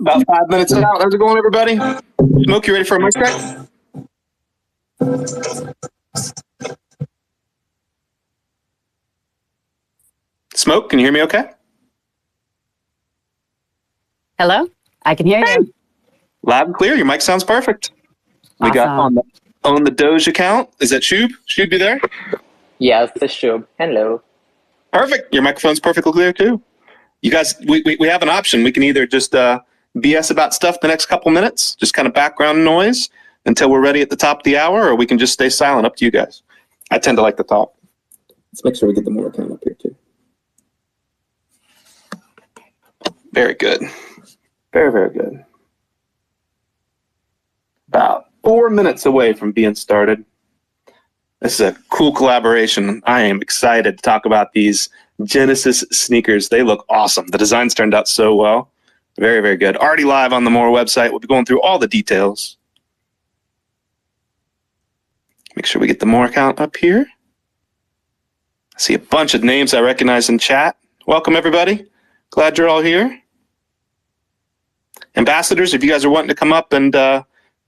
About 5 minutes out. How's it going, everybody? Smoke, you ready for a mic check? Smoke, can you hear me okay? Hello? I can hear you. Loud and clear. Your mic sounds perfect. We Awesome. got on the Doge account. Is that Shub? Shub, you there? Yes, it's Shub. Hello. Perfect. Your microphone's perfectly clear, too. You guys, we have an option. We can either just BS about stuff the next couple minutes, just kind of background noise until we're ready at the top of the hour, or we can just stay silent. Up to you guys. I tend to like the talk. Let's make sure we get the more account up here, too. Very good. Very, very good. About 4 minutes away from being started. This is a cool collaboration. I am excited to talk about these Genesis sneakers. They look awesome. The designs turned out so well. Very, very good. Already live on the More website. We'll be going through all the details. Make sure we get the More account up here. I see a bunch of names I recognize in chat. Welcome, everybody. Glad you're all here. Ambassadors, if you guys are wanting to come up and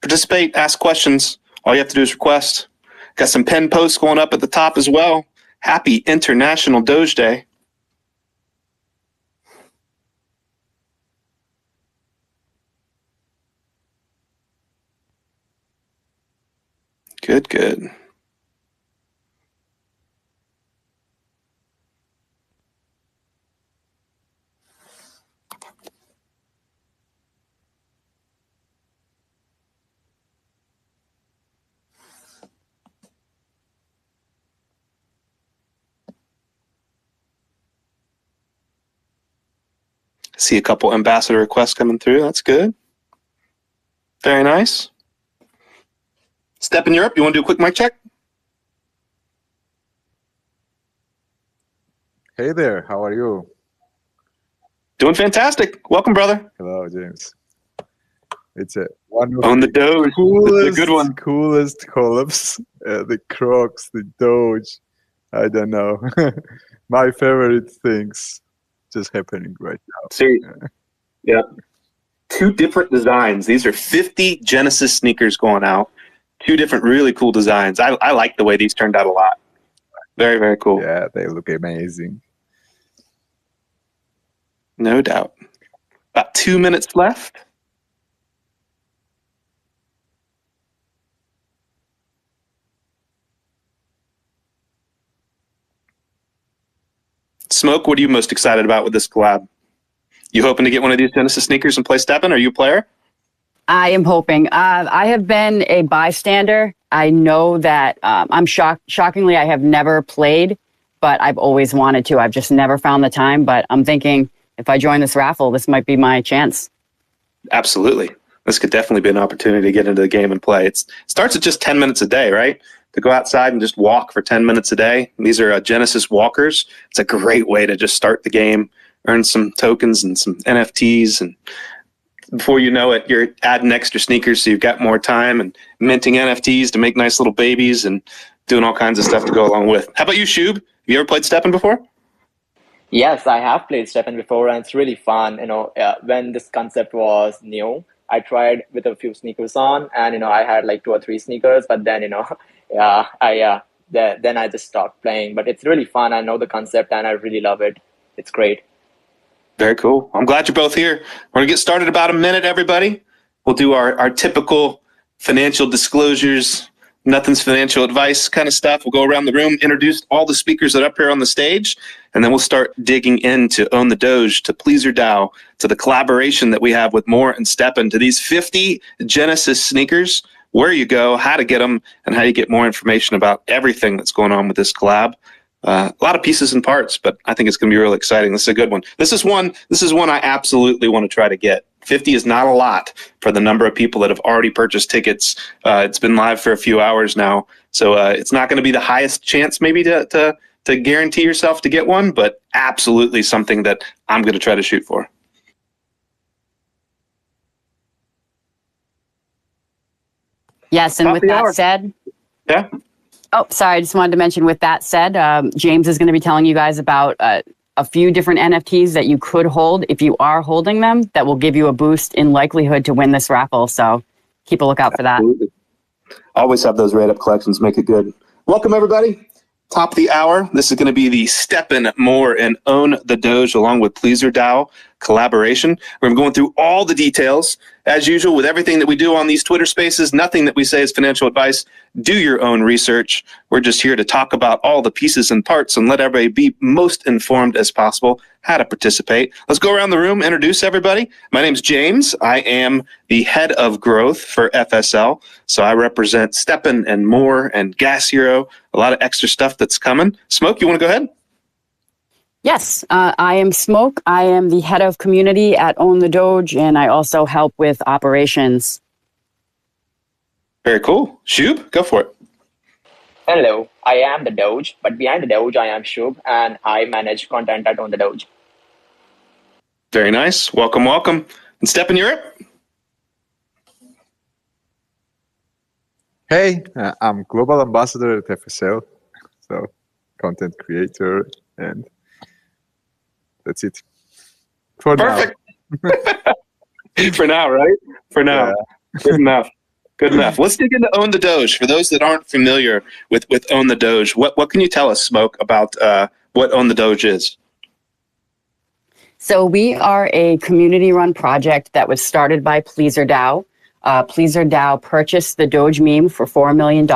participate, ask questions, all you have to do is request. Got some pen posts going up at the top as well. Happy International Doge Day. Good, good. See a couple ambassador requests coming through. That's good. Very nice. Stepn Europe, you want to do a quick mic check? Hey there, how are you? Doing fantastic. Welcome, brother. Hello, James. It's a one of On the Doge. coolest, The good one. coolest collabs. The Crocs, the Doge. I don't know. My favorite things just happening right now. Seriously. Yeah. 2 different designs. These are 50 Genesis sneakers going out. 2 different really cool designs. I like the way these turned out a lot. Very, very cool. Yeah, they look amazing. No doubt. About 2 minutes left. Smoke, what are you most excited about with this collab? You hoping to get one of these Genesis sneakers and play Stepn? Are you a player? I am hoping. I have been a bystander. I know that I'm shockingly, I have never played, but I've always wanted to. I've just never found the time. But I'm thinking if I join this raffle, this might be my chance. Absolutely. This could definitely be an opportunity to get into the game and play. It starts at just 10 minutes a day, right? To go outside and just walk for 10 minutes a day. And these are Genesis walkers. It's a great way to just start the game, earn some tokens and some NFTs, and before you know it, you're adding extra sneakers so you've got more time, and minting NFTs to make nice little babies and doing all kinds of stuff to go along with. How about you, Shub? Have you ever played Stepn before? Yes, I have played Stepn before, and it's really fun. When this concept was new, I tried with a few sneakers on, and I had like 2 or 3 sneakers, but then I then I just stopped playing. But it's really fun. I know the concept and I really love it. It's great. Very cool. I'm glad you're both here. We're going to get started in about a minute, everybody. We'll do our typical financial disclosures, nothing's financial advice kind of stuff. We'll go around the room, introduce all the speakers that are up here on the stage, and then we'll start digging into Own the Doge, to Pleaser DAO, to the collaboration that we have with Moore and Stepn, to these 50 Genesis sneakers, where you go, how to get them, and how you get more information about everything that's going on with this collab. A lot of pieces and parts, but I think it's going to be really exciting. This is a good one. This is one I absolutely want to try to get. 50 is not a lot for the number of people that have already purchased tickets. It's been live for a few hours now, so it's not going to be the highest chance maybe to guarantee yourself to get one, but absolutely something that I'm going to try to shoot for. Yes, and Top with the that hour. said, Yeah. oh, sorry, I just wanted to mention with that said, James is going to be telling you guys about a few different NFTs that you could hold if you are holding them that will give you a boost in likelihood to win this raffle. So keep a lookout for that. Absolutely. Always have those rate up collections, make it good. Welcome, everybody. Top of the hour. This is going to be the Stepn, Moore, and Own the Doge along with Pleaser DAO collaboration. We're going through all the details. As usual, with everything that we do on these Twitter spaces, nothing that we say is financial advice. Do your own research. We're just here to talk about all the pieces and parts and let everybody be most informed as possible how to participate. Let's go around the room, introduce everybody. My name's James. I am the head of growth for FSL. So I represent Stepn and Moore and Gas Hero, a lot of extra stuff that's coming. Smoke, you want to go ahead? Yes, I am Smoke. I am the head of community at Own the Doge, and I also help with operations. Very cool. Shub, go for it. Hello, I am the Doge, but behind the Doge, I am Shub, and I manage content at On the Doge. Very nice. Welcome, welcome. And Stepn, you're up. Hey, I'm global ambassador at FSL, so content creator, and that's it. For Perfect. For now, right? For now. Yeah. Good enough. Good enough. Let's dig into Own the Doge. For those that aren't familiar with Own the Doge, what can you tell us, Smoke, about what Own the Doge is? So we are a community-run project that was started by Pleaser DAO. Pleaser DAO purchased the Doge meme for $4 million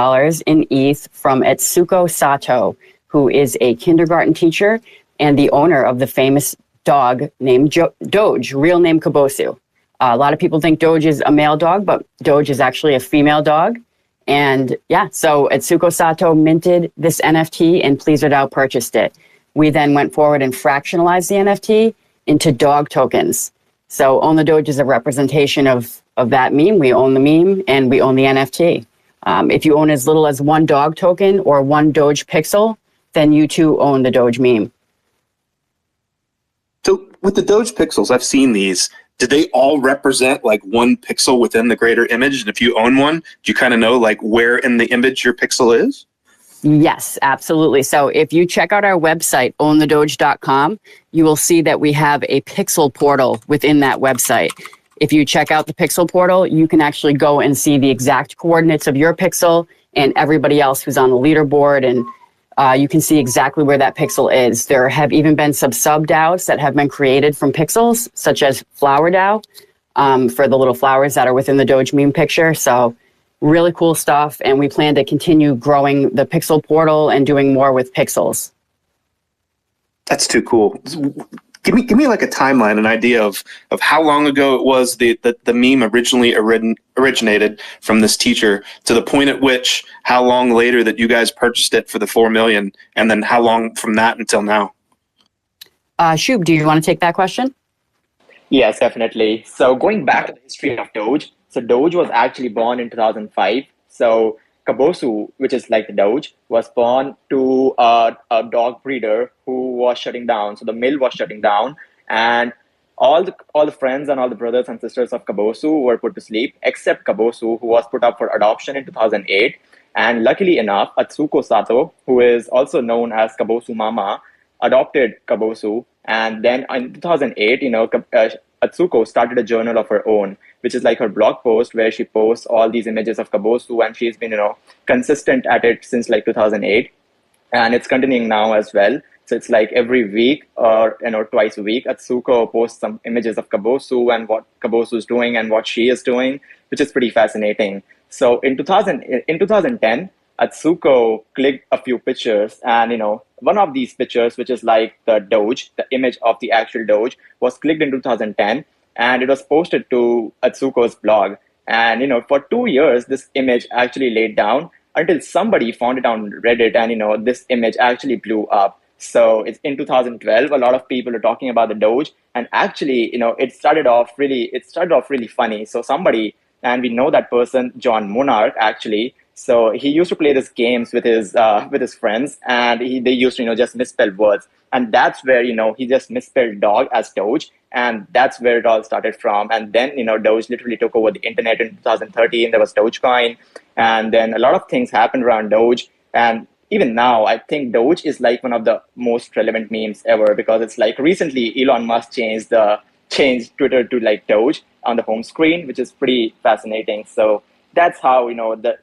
in ETH from Etsuko Sato, who is a kindergarten teacher and the owner of the famous dog named Doge, real name Kabosu. A lot of people think Doge is a male dog, but Doge is actually a female dog. And yeah, so Etsuko Sato minted this NFT and Pleaser DAO purchased it. We then went forward and fractionalized the NFT into dog tokens. So Own the Doge is a representation of that meme. We own the meme and we own the NFT. If you own as little as one dog token or one Doge pixel, then you too own the Doge meme. So with the Doge pixels, I've seen these. Do they all represent like one pixel within the greater image? And if you own one, do you kind of know like where in the image your pixel is? Yes, absolutely. So if you check out our website, ownthedoge.com, you will see that we have a pixel portal within that website. If you check out the pixel portal, you can actually go and see the exact coordinates of your pixel and everybody else who's on the leaderboard, and you can see exactly where that pixel is. There have even been some sub-DAOs that have been created from pixels, such as Flower DAO, for the little flowers that are within the Doge meme picture. So really cool stuff, and we plan to continue growing the pixel portal and doing more with pixels. That's too cool. Give me like a timeline, an idea of how long ago it was the meme originally originated from this teacher to the point at which how long later that you guys purchased it for the 4 million, and then how long from that until now? Shub, do you want to take that question? Yes, definitely. So going back to the history of Doge, so Doge was actually born in 2005. So Kabosu, which is like the Doge, was born to a dog breeder who was shutting down. So the mill was shutting down, and all the friends and all the brothers and sisters of Kabosu were put to sleep, except Kabosu, who was put up for adoption in 2008. And luckily enough, Atsuko Sato, who is also known as Kabosu Mama, adopted Kabosu. And then in 2008, Atsuko started a journal of her own. which is like her blog post where she posts all these images of Kabosu, and she's been, consistent at it since like 2008, and it's continuing now as well. So it's like every week or twice a week, Atsuko posts some images of Kabosu and what Kabosu is doing and what she is doing, which is pretty fascinating. So in 2010, Atsuko clicked a few pictures, and one of these pictures, which is like the Doge, the image of the actual Doge, was clicked in 2010, and it was posted to Atsuko's blog. And for 2 years, this image actually laid down until somebody found it on Reddit, and this image actually blew up. So it's in 2012. A lot of people are talking about the Doge, and actually, it started off really funny. So somebody, and we know that person, John Monarch, actually. So he used to play these games with his friends, and they used to just misspell words, and that's where he just misspelled dog as Doge, and that's where it all started from. And then Doge literally took over the internet in 2013. There was Dogecoin, and then a lot of things happened around Doge. And even now, I think Doge is like one of the most relevant memes ever, because it's like recently Elon Musk changed Twitter to like Doge on the home screen, which is pretty fascinating. So that's how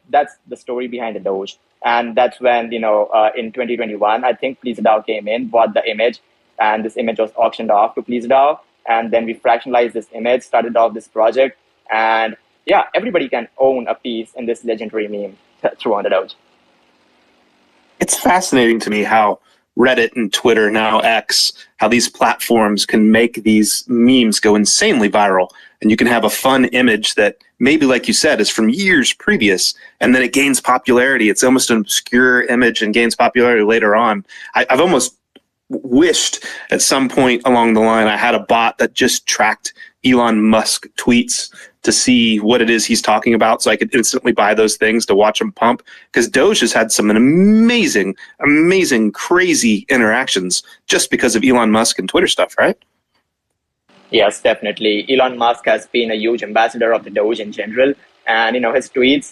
that's the story behind the Doge. And that's when in 2021, I think PleaserDAO came in, bought the image, and this image was auctioned off to PleaserDAO, and then we fractionalized this image, started off this project, and yeah, everybody can own a piece in this legendary meme through on the Doge. It's fascinating to me how Reddit and Twitter, now X, how these platforms can make these memes go insanely viral. And you can have a fun image that maybe, like you said, is from years previous, and then it gains popularity. It's almost an obscure image and gains popularity later on. I've almost wished at some point along the line I had a bot that just tracked Elon Musk tweets to see what it is he's talking about, so I could instantly buy those things to watch him pump. Because Doge has had some amazing, crazy interactions just because of Elon Musk and Twitter stuff, right? Yes, definitely. Elon Musk has been a huge ambassador of the Doge in general, and his tweets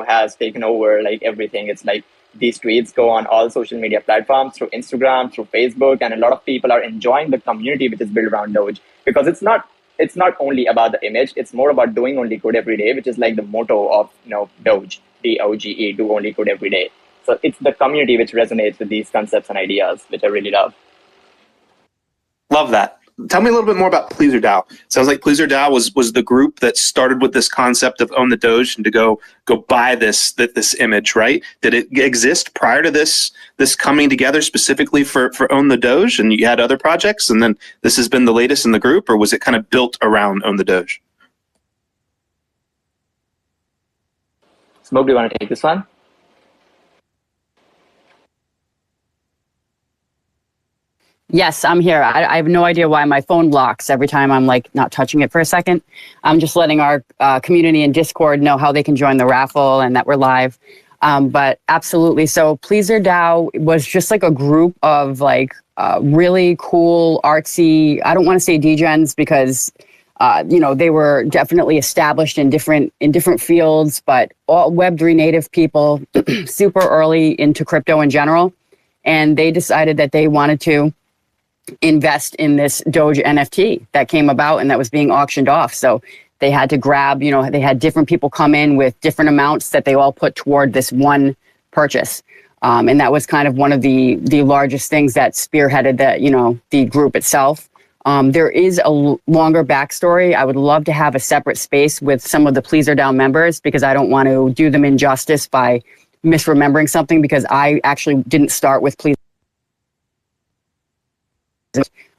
has taken over like everything. It's like these tweets go on all social media platforms, through Instagram, through Facebook, and a lot of people are enjoying the community which is built around Doge, because it's not only about the image, it's more about doing only good every day, which is like the motto of Doge, DOGE, do only good every day. So it's the community which resonates with these concepts and ideas, which I really love. Love that. Tell me a little bit more about PleaserDAO. Sounds like PleaserDAO was the group that started with this concept of own the Doge and to go buy this image, right? Did it exist prior to this coming together specifically for Own the Doge, and you had other projects, and then this has been the latest in the group, or was it kind of built around Own the Doge? Smoke, do you want to take this one? Yes, I'm here. I have no idea why my phone locks every time I'm like not touching it for a second. I'm just letting our community in Discord know how they can join the raffle and that we're live. But absolutely. So PleaserDAO was just like a group of like really cool, artsy, I don't want to say degens because they were definitely established in different fields, but all Web3 native people, super early into crypto in general. And they decided that they wanted to invest in this Doge NFT that came about and that was being auctioned off. So they had to grab, they had different people come in with different amounts that they all put toward this one purchase. And that was kind of one of the largest things that spearheaded the group itself. There is a longer backstory. I would love to have a separate space with some of the PleaserDAO members because I don't want to do them injustice by misremembering something, because I actually didn't start with Pleaser.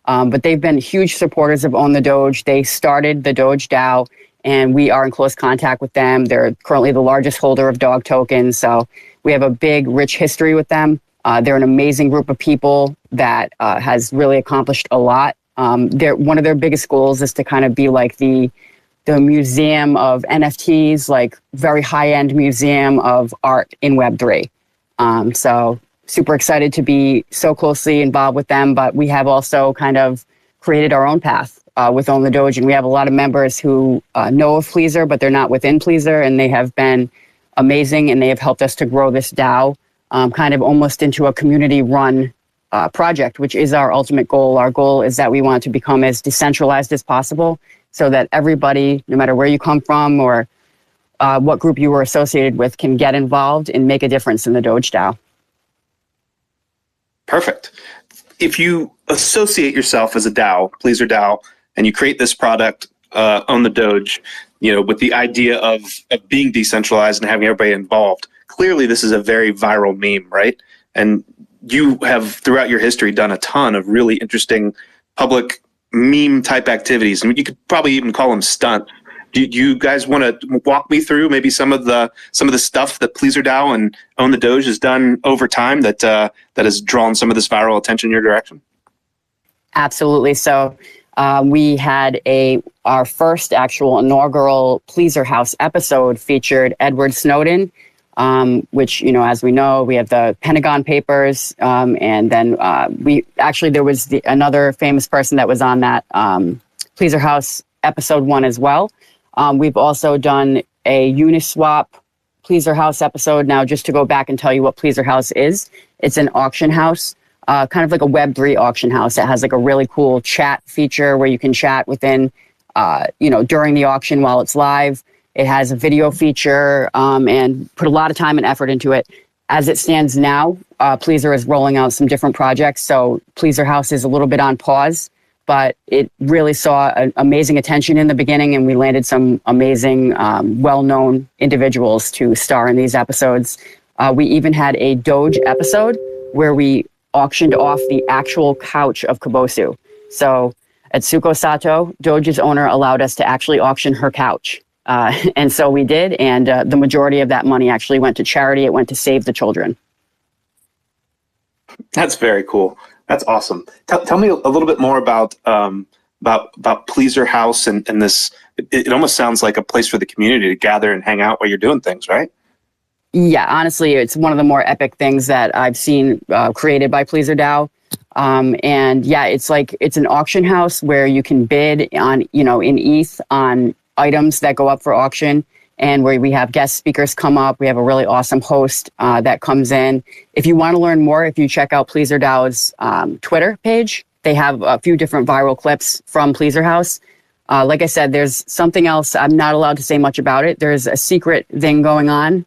But they've been huge supporters of Own the Doge. They started the Doge DAO, and we are in close contact with them. They're currently the largest holder of dog tokens, so we have a big, rich history with them. They're an amazing group of people that has really accomplished a lot. One of their biggest goals is to kind of be like the museum of NFTs, like very high-end museum of art in Web3. So super excited to be so closely involved with them, but we have also kind of created our own path with Own the Doge, and we have a lot of members who know of Pleaser, but they're not within Pleaser, and they have been amazing, and they have helped us to grow this DAO kind of almost into a community-run project, which is our ultimate goal. Our goal is that we want to become as decentralized as possible so that everybody, no matter where you come from or what group you were associated with, can get involved and make a difference in the Doge DAO. Perfect. If you associate yourself as a DAO, Pleaser DAO, and you create this product on the Doge, with the idea of being decentralized and having everybody involved, clearly this is a very viral meme, right? And you have, throughout your history, done a ton of really interesting public meme type activities. I mean, you could probably even call them stunts. Do you guys want to walk me through maybe some of the stuff that Pleaser DAO and Own the Doge has done over time that has drawn some of this viral attention in your direction? Absolutely. So we had our first actual inaugural Pleaser House episode featured Edward Snowden, which, as we know, we have the Pentagon Papers, and then there was another famous person that was on that Pleaser House episode 1 as well. We've also done a Uniswap Pleaser House episode. Now, just to go back and tell you what Pleaser House is, it's an auction house, kind of like a Web3 auction house. It has like a really cool chat feature where you can chat within, during the auction while it's live. It has a video feature and put a lot of time and effort into it. As it stands now, Pleaser is rolling out some different projects. So Pleaser House is a little bit on pause, but it really saw amazing attention in the beginning, and we landed some amazing, well-known individuals to star in these episodes. We even had a Doge episode where we auctioned off the actual couch of Kabosu. So at Tsuko Sato, Doge's owner allowed us to actually auction her couch. And so we did, and the majority of that money actually went to charity. It went to Save the Children. That's very cool. That's awesome. Tell me a little bit more about Pleaser House and this. It almost sounds like a place for the community to gather and hang out while you're doing things, right? Yeah, honestly, it's one of the more epic things that I've seen created by Pleaser DAO. And yeah, it's an auction house where you can bid on, in ETH on items that go up for auction, and where we have guest speakers come up. We have a really awesome host that comes in. If you want to learn more, if you check out Pleaser DAO's Twitter page, they have a few different viral clips from Pleaser House. Like I said, there's something else. I'm not allowed to say much about it. There's a secret thing going on.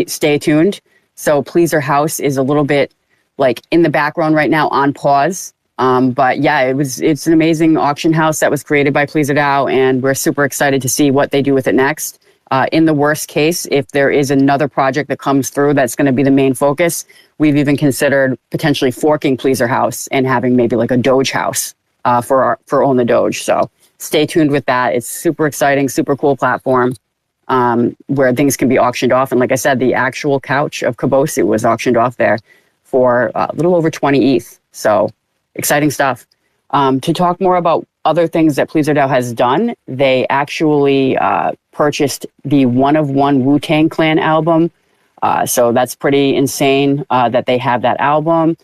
Stay tuned. So Pleaser House is a little bit like in the background right now on pause. But yeah, it's an amazing auction house that was created by Pleaser DAO, and we're super excited to see what they do with it next. In the worst case, if there is another project that comes through that's going to be the main focus, we've even considered potentially forking Pleaser House and having maybe like a Doge house for Own the Doge. So stay tuned with that. It's super exciting, super cool platform where things can be auctioned off. And like I said, the actual couch of Kabosu was auctioned off there for a little over 20 ETH. So exciting stuff. To talk more about other things that Pleaser DAO has done, they actually purchased the One of One Wu-Tang Clan album. So that's pretty insane that they have that album.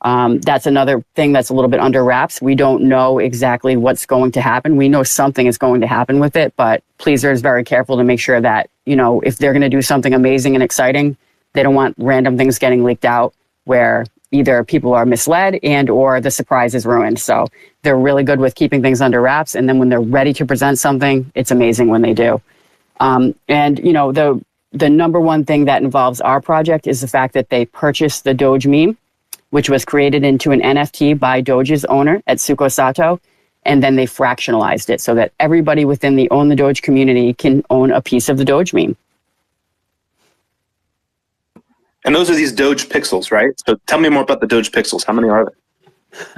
That's another thing that's a little bit under wraps. We don't know exactly what's going to happen. We know something is going to happen with it, but Pleaser is very careful to make sure that, if they're going to do something amazing and exciting, they don't want random things getting leaked out where either people are misled and or the surprise is ruined. So they're really good with keeping things under wraps. And then when they're ready to present something, it's amazing when they do. The number one thing that involves our project is the fact that they purchased the Doge meme, which was created into an NFT by Doge's owner at Tsuko Sato. And then they fractionalized it so that everybody within the Own the Doge community can own a piece of the Doge meme. And those are these Doge pixels, right? So tell me more about the Doge pixels. How many are there?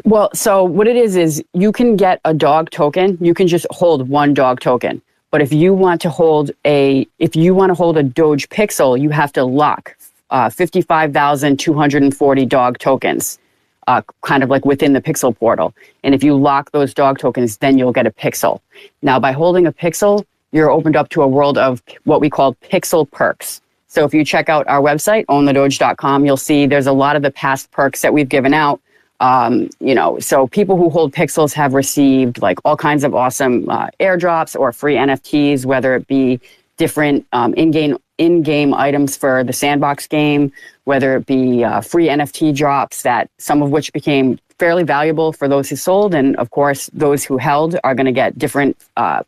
Well, so what it is you can get a dog token. You can just hold one dog token. But if you want to hold a Doge pixel, you have to lock 55,240 dog tokens, kind of like within the pixel portal. And if you lock those dog tokens, then you'll get a pixel. Now, by holding a pixel, you're opened up to a world of what we call pixel perks. So if you check out our website, ownthedoge.com, you'll see there's a lot of the past perks that we've given out. So people who hold pixels have received like all kinds of awesome airdrops or free NFTs, whether it be different in-game in-game items for the sandbox game, whether it be free NFT drops, that some of which became fairly valuable for those who sold. And of course, those who held are going to get different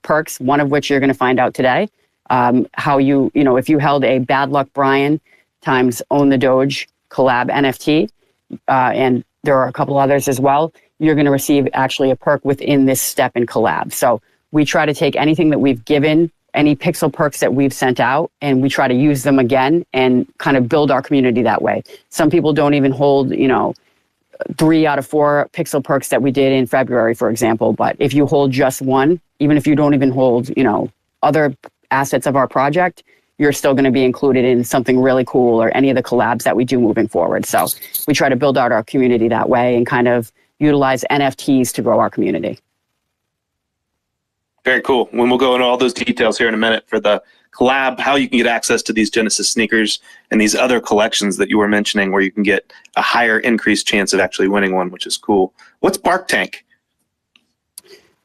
perks, one of which you're going to find out today. How if you held a Bad Luck Brian times Own the Doge collab NFT, and there are a couple others as well, you're going to receive actually a perk within this Stepn collab. So we try to take anything that we've given, any pixel perks that we've sent out, and we try to use them again and kind of build our community that way. Some people don't even hold, 3 out of 4 pixel perks that we did in February, for example. But if you hold just one, even if you don't even hold, other assets of our project, you're still going to be included in something really cool or any of the collabs that we do moving forward. So we try to build out our community that way and kind of utilize NFTs to grow our community. Very cool. When we'll go into all those details here in a minute for the collab, how you can get access to these Genesis sneakers and these other collections that you were mentioning where you can get a higher increased chance of actually winning one, which is cool. What's Bark Tank?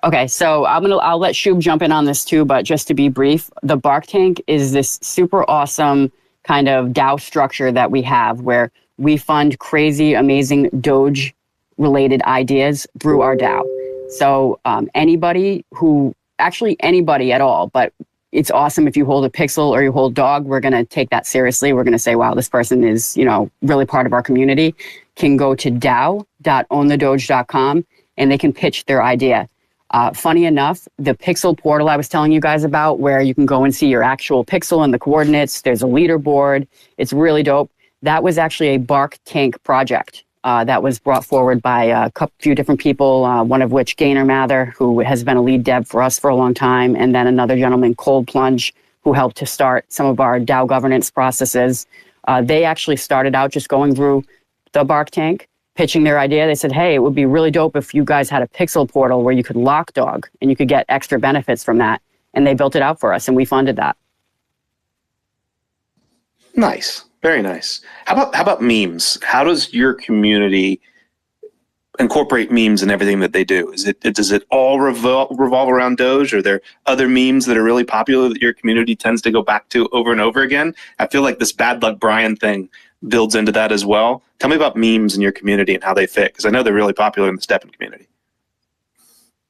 Okay, so I'll let Shub jump in on this too, but just to be brief, the Bark Tank is this super awesome kind of DAO structure that we have where we fund crazy, amazing Doge related ideas through our DAO. So anybody at all, but it's awesome if you hold a pixel or you hold dog, we're going to take that seriously. We're going to say, wow, this person is, really part of our community, can go to dao.ownthedoge.com and they can pitch their idea. Funny enough, the pixel portal I was telling you guys about, where you can go and see your actual pixel and the coordinates, there's a leaderboard. It's really dope. That was actually a Bark Tank project. That was brought forward by a few different people, one of which Gainer Mather, who has been a lead dev for us for a long time, and then another gentleman, Cold Plunge, who helped to start some of our DAO governance processes. They actually started out just going through the Bark Tank, pitching their idea. They said, hey, it would be really dope if you guys had a pixel portal where you could lock dog and you could get extra benefits from that. And they built it out for us and we funded that. Nice. Very nice. How about memes? How does your community incorporate memes in everything that they do? Does it all revolve around Doge? Or are there other memes that are really popular that your community tends to go back to over and over again? I feel like this Bad Luck Brian thing builds into that as well. Tell me about memes in your community and how they fit, because I know they're really popular in the Stepn community.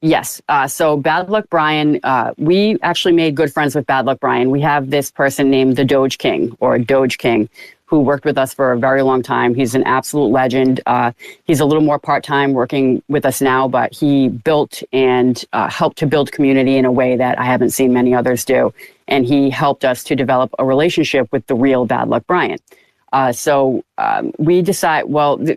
Yes. So Bad Luck Brian, we actually made good friends with Bad Luck Brian. We have this person named the Doge King or Doge King who worked with us for a very long time. He's an absolute legend. He's a little more part-time working with us now, but he built and helped to build community in a way that I haven't seen many others do. And he helped us to develop a relationship with the real Bad Luck Brian. So we decide,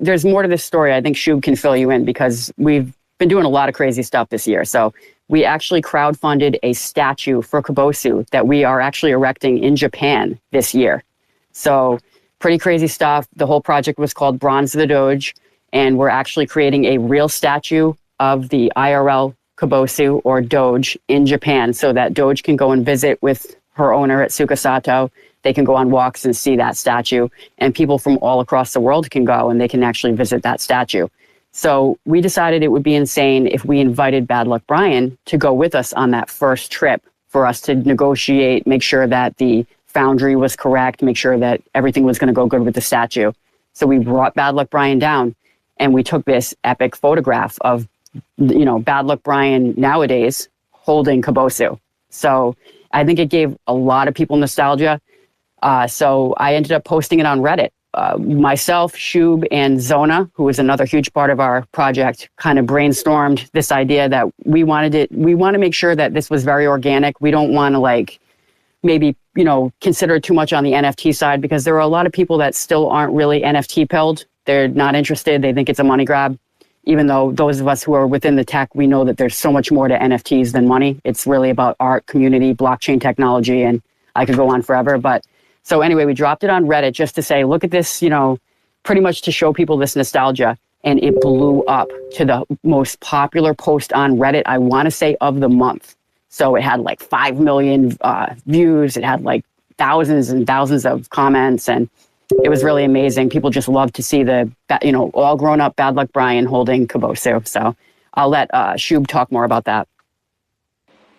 there's more to this story. I think Shub can fill you in because we've been doing a lot of crazy stuff this year. So we actually crowdfunded a statue for Kabosu that we are actually erecting in Japan this year. So pretty crazy stuff. The whole project was called Bronze the Doge, and we're actually creating a real statue of the IRL Kabosu or Doge in Japan so that Doge can go and visit with her owner at Sukasato. They can go on walks and see that statue, and people from all across the world can go and they can actually visit that statue. So we decided it would be insane if we invited Bad Luck Brian to go with us on that first trip for us to negotiate, make sure that the foundry was correct, make sure that everything was going to go good with the statue. So we brought Bad Luck Brian down and we took this epic photograph of, Bad Luck Brian nowadays holding Kabosu. So I think it gave a lot of people nostalgia. So I ended up posting it on Reddit. Myself, Shub, and Zona, who was another huge part of our project, kind of brainstormed this idea that we want to make sure that this was very organic. We don't want to maybe, consider too much on the NFT side because there are a lot of people that still aren't really NFT pilled. They're not interested. They think it's a money grab. Even though those of us who are within the tech, we know that there's so much more to NFTs than money. It's really about art, community, blockchain technology, and I could go on forever. But so anyway, we dropped it on Reddit just to say, look at this, pretty much to show people this nostalgia. And it blew up to the most popular post on Reddit, I want to say, of the month. So it had 5 million views. It had thousands and thousands of comments. And it was really amazing. People just loved to see the, all grown up Bad Luck Brian holding Kabosu. So I'll let Shub talk more about that.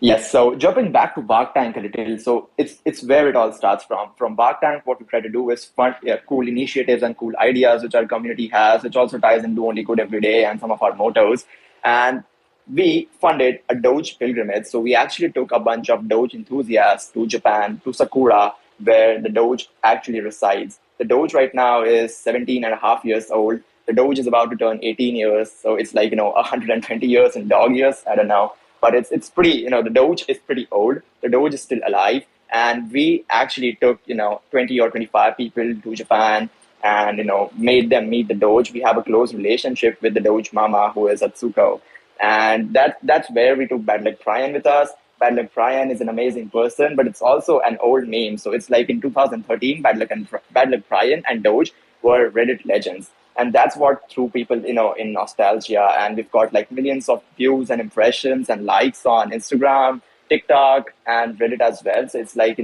Yes, so jumping back to Bark Tank a little, so it's where it all starts from. From Bark Tank, what we try to do is fund cool initiatives and cool ideas which our community has, which also ties into only good every day and some of our mottos. And we funded a Doge pilgrimage. So we actually took a bunch of Doge enthusiasts to Japan, to Sakura, where the Doge actually resides. The Doge right now is 17 and a half years old. The Doge is about to turn 18 years. So it's like, 120 years in dog years. I don't know. But it's pretty, the Doge is pretty old. The Doge is still alive. And we actually took, 20 or 25 people to Japan and, made them meet the Doge. We have a close relationship with the Doge mama, who is Atsuko. And that's where we took Bad Luck Brian with us. Bad Luck Brian is an amazing person, but it's also an old meme. So it's like in 2013, Bad Luck Brian and Doge were Reddit legends. And that's what threw people, in nostalgia. And we've got like millions of views and impressions and likes on Instagram, TikTok, and Reddit as well. So it's like,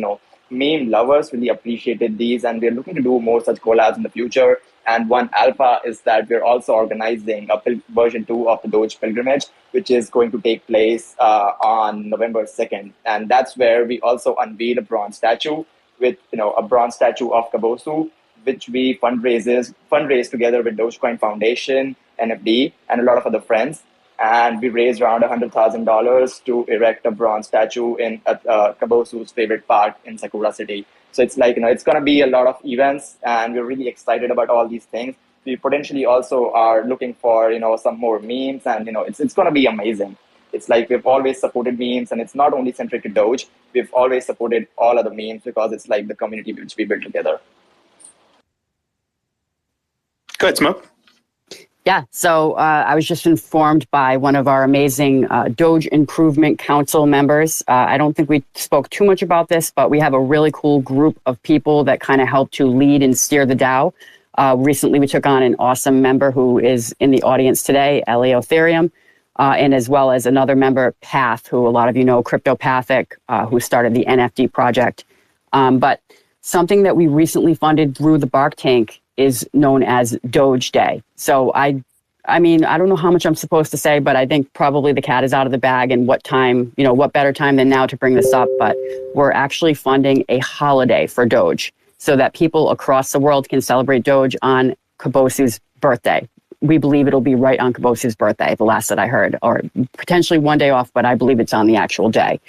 meme lovers really appreciated these, and we're looking to do more such collabs in the future. And one alpha is that we're also organizing a version 2 of the Doge pilgrimage, which is going to take place on November 2nd. And that's where we also unveil a bronze statue with, a bronze statue of Kabosu, which we fundraise together with Dogecoin Foundation, NFD, and a lot of other friends. And we raised around $100,000 to erect a bronze statue in Kabosu's favorite park in Sakura City. So it's like, it's going to be a lot of events, and we're really excited about all these things. We potentially also are looking for, some more memes, and, it's going to be amazing. It's like we've always supported memes, and it's not only centric to Doge. We've always supported all other memes because it's like the community which we built together. Go ahead, Smoke. Yeah, so I was just informed by one of our amazing Doge Improvement Council members. I don't think we spoke too much about this, but we have a really cool group of people that kind of help to lead and steer the DAO. Recently, we took on an awesome member who is in the audience today, Eliotherium, and as well as another member, Path, who a lot of you know, Cryptopathic, who started the NFT project. But something that we recently funded through the Bark Tank is known as Doge Day. So I mean, I don't know how much I'm supposed to say, but I think probably the cat is out of the bag, and what time, what better time than now to bring this up. But we're actually funding a holiday for Doge so that people across the world can celebrate Doge on Kabosu's birthday. We believe it'll be right on Kabosu's birthday, the last that I heard, or potentially one day off, but I believe it's on the actual day.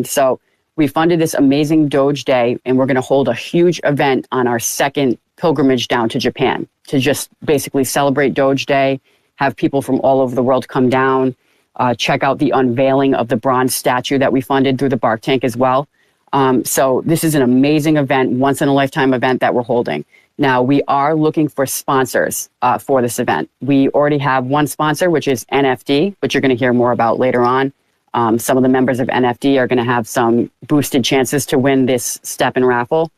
So we funded this amazing Doge Day, and we're going to hold a huge event on our second pilgrimage down to Japan to just basically celebrate Doge Day, have people from all over the world come down, check out the unveiling of the bronze statue that we funded through the Bark Tank as well. So this is an amazing event, once in a lifetime event that we're holding. Now, we are looking for sponsors for this event. We already have one sponsor, which is NFD, which you're going to hear more about later on. Some of the members of NFD are going to have some boosted chances to win this Stepn raffle.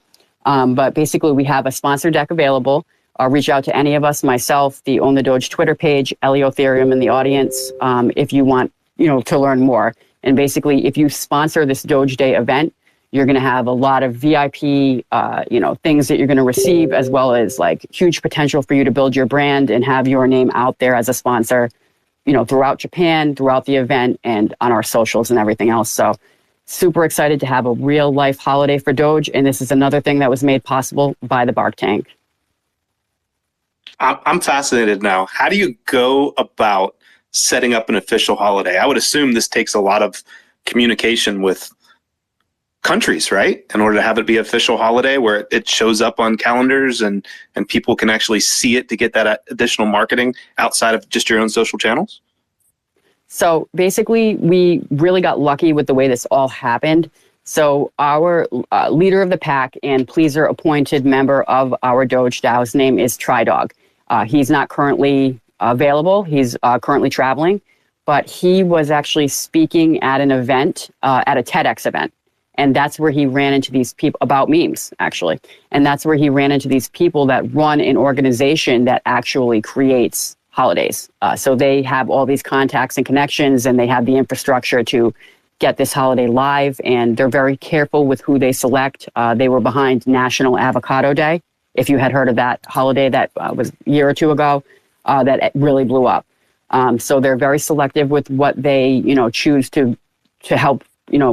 But basically, we have a sponsor deck available. Reach out to any of us, myself, the Own the Doge Twitter page, Eliotherium in the audience, if you want, to learn more. And basically, if you sponsor this Doge Day event, you're going to have a lot of VIP, things that you're going to receive, as well as like huge potential for you to build your brand and have your name out there as a sponsor, throughout Japan, throughout the event, and on our socials and everything else. So super excited to have a real life holiday for Doge. And this is another thing that was made possible by the Bark Tank. I'm fascinated now. How do you go about setting up an official holiday? I would assume this takes a lot of communication with countries, right? In order to have it be an official holiday where it shows up on calendars and people can actually see it to get that additional marketing outside of just your own social channels? So basically, we really got lucky with the way this all happened. So our leader of the pack and pleaser appointed member of our Doge DAO's name is TryDog. He's not currently available. He's currently traveling, but he was actually speaking at an event, at a TEDx event. And that's where he ran into these people about memes, actually. And that's where he ran into these people that run an organization that actually creates holidays. So they have all these contacts and connections, and they have the infrastructure to get this holiday live. And they're very careful with who they select. They were behind National Avocado Day. If you had heard of that holiday that was a year or two ago, that really blew up. So they're very selective with what they, choose to help,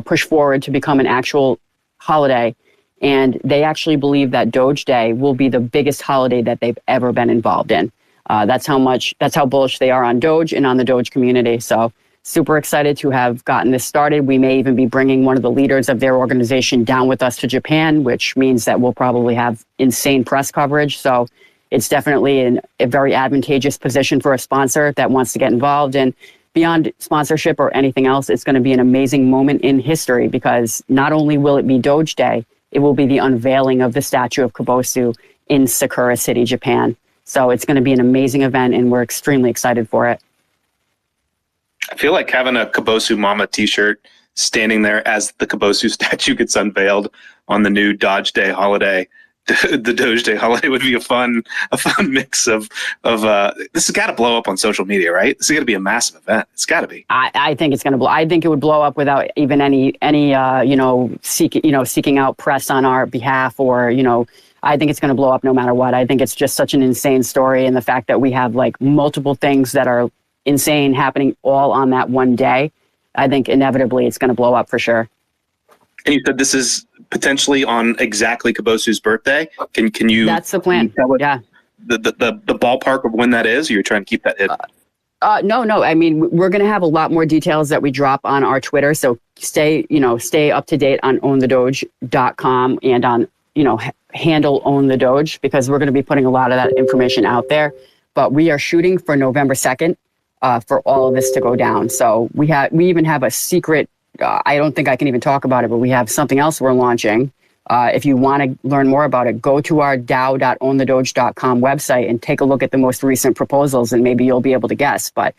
push forward to become an actual holiday. And they actually believe that Doge Day will be the biggest holiday that they've ever been involved in. That's how bullish they are on Doge and on the Doge community. So super excited to have gotten this started. We may even be bringing one of the leaders of their organization down with us to Japan, which means that we'll probably have insane press coverage. So it's definitely a very advantageous position for a sponsor that wants to get involved. And beyond sponsorship or anything else, it's going to be an amazing moment in history, because not only will it be Doge Day, it will be the unveiling of the statue of Kabosu in Sakura City, Japan. So it's going to be an amazing event, and we're extremely excited for it. I feel like having a Kabosu Mama t-shirt standing there as the Kabosu statue gets unveiled on the new Doge Day holiday. The Doge Day holiday would be a fun mix of this has got to blow up on social media, right? This is going to be a massive event. It's got to be. I think it's going to blow. I think it would blow up without even any seeking out press on our behalf, or I think it's going to blow up no matter what. I think it's just such an insane story, and the fact that we have like multiple things that are insane happening all on that one day, I think inevitably it's going to blow up for sure. And you said this is potentially on exactly Kabosu's birthday. Can you? That's the plan. Yeah. The ballpark of when that is. Or you're trying to keep that hidden. No. I mean, we're going to have a lot more details that we drop on our Twitter. So stay up to date on ownthedoge.com and on handle Own the Doge, because we're going to be putting a lot of that information out there. But we are shooting for November 2nd for all of this to go down. So we even have a secret. I don't think I can even talk about it, but we have something else we're launching. If you want to learn more about it, go to our dow.ownthedoge.com website and take a look at the most recent proposals, and maybe you'll be able to guess. But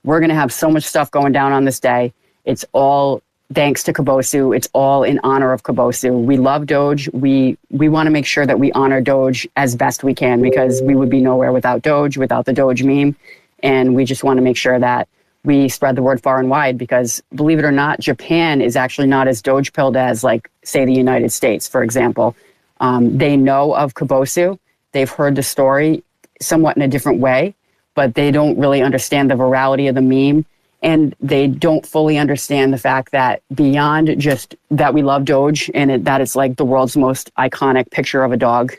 we're going to have so much stuff going down on this day. It's all thanks to Kabosu. It's all in honor of Kabosu. We love Doge. We want to make sure that we honor Doge as best we can, because we would be nowhere without Doge, without the Doge meme. And we just want to make sure that we spread the word far and wide, because believe it or not, Japan is actually not as Doge pilled as, like, say, the United States, for example. They know of Kabosu. They've heard the story somewhat in a different way, but they don't really understand the virality of the meme. And they don't fully understand the fact that beyond just that we love Doge and that it's like the world's most iconic picture of a dog,